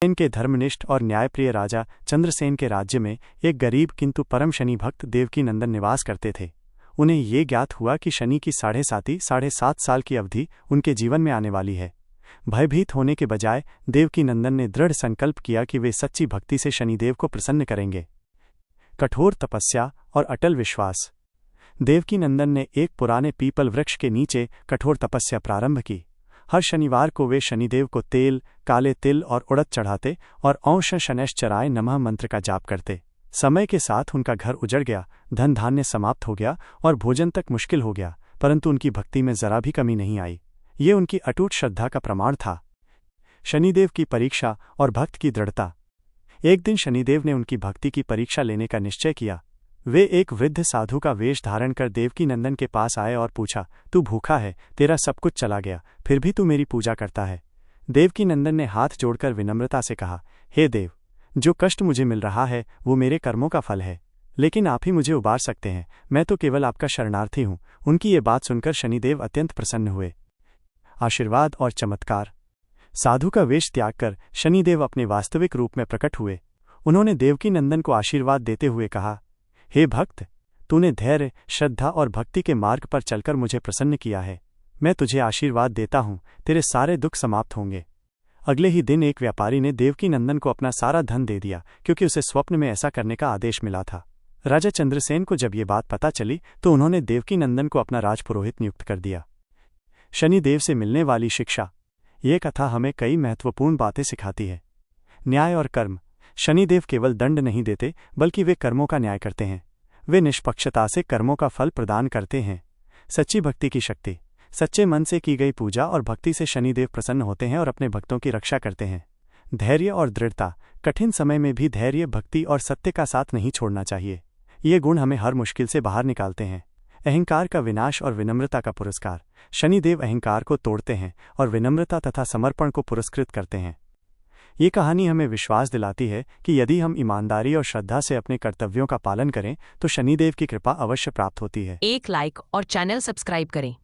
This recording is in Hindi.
सेन के धर्मनिष्ठ और न्यायप्रिय राजा चंद्रसेन के राज्य में एक गरीब किंतु परम शनि भक्त देवकीनंदन निवास करते थे। उन्हें ये ज्ञात हुआ कि शनि की 7.5 साल की अवधि उनके जीवन में आने वाली है। भयभीत होने के बजाय देवकीनंदन ने दृढ़ संकल्प किया कि वे सच्ची भक्ति से शनिदेव को प्रसन्न करेंगे। कठोर तपस्या और अटल विश्वास। देवकीनंदन ने एक पुराने पीपल वृक्ष के नीचे कठोर तपस्या प्रारंभ की। हर शनिवार को वे शनिदेव को तेल, काले तिल और उड़द चढ़ाते और ओं शनैश्चराय नमः मंत्र का जाप करते। समय के साथ उनका घर उजड़ गया, धन धान्य समाप्त हो गया और भोजन तक मुश्किल हो गया, परंतु उनकी भक्ति में जरा भी कमी नहीं आई। ये उनकी अटूट श्रद्धा का प्रमाण था। शनिदेव की परीक्षा और भक्त की दृढ़ता। एक दिन शनिदेव ने उनकी भक्ति की परीक्षा लेने का निश्चय किया। वे एक वृद्ध साधु का वेश धारण कर देवकीनंदन के पास आए और पूछा, तू भूखा है, तेरा सब कुछ चला गया, फिर भी तू मेरी पूजा करता है। देवकीनंदन ने हाथ जोड़कर विनम्रता से कहा, हे देव, जो कष्ट मुझे मिल रहा है वो मेरे कर्मों का फल है, लेकिन आप ही मुझे उबार सकते हैं, मैं तो केवल आपका शरणार्थी हूँ। उनकी ये बात सुनकर शनिदेव अत्यंत प्रसन्न हुए। आशीर्वाद और चमत्कार। साधु का वेश त्याग कर शनिदेव अपने वास्तविक रूप में प्रकट हुए। उन्होंने देवकीनंदन को आशीर्वाद देते हुए कहा, हे भक्त, तूने धैर्य, श्रद्धा और भक्ति के मार्ग पर चलकर मुझे प्रसन्न किया है। मैं तुझे आशीर्वाद देता हूँ, तेरे सारे दुख समाप्त होंगे। अगले ही दिन एक व्यापारी ने देवकीनंदन को अपना सारा धन दे दिया, क्योंकि उसे स्वप्न में ऐसा करने का आदेश मिला था। राजा चंद्रसेन को जब ये बात पता चली तो उन्होंने देवकीनंदन को अपना राजपुरोहित नियुक्त कर दिया। शनिदेव से मिलने वाली शिक्षा। ये कथा हमें कई महत्वपूर्ण बातें सिखाती है। न्याय और कर्म। शनिदेव केवल दंड नहीं देते, बल्कि वे कर्मों का न्याय करते हैं। वे निष्पक्षता से कर्मों का फल प्रदान करते हैं। सच्ची भक्ति की शक्ति। सच्चे मन से की गई पूजा और भक्ति से शनिदेव प्रसन्न होते हैं और अपने भक्तों की रक्षा करते हैं। धैर्य और दृढ़ता। कठिन समय में भी धैर्य, भक्ति और सत्य का साथ नहीं छोड़ना चाहिए। ये गुण हमें हर मुश्किल से बाहर निकालते हैं। अहंकार का विनाश और विनम्रता का पुरस्कार। शनिदेव अहंकार को तोड़ते हैं और विनम्रता तथा समर्पण को पुरस्कृत करते हैं। ये कहानी हमें विश्वास दिलाती है कि यदि हम ईमानदारी और श्रद्धा से अपने कर्तव्यों का पालन करें तो शनिदेव की कृपा अवश्य प्राप्त होती है। एक लाइक और चैनल सब्सक्राइब करें।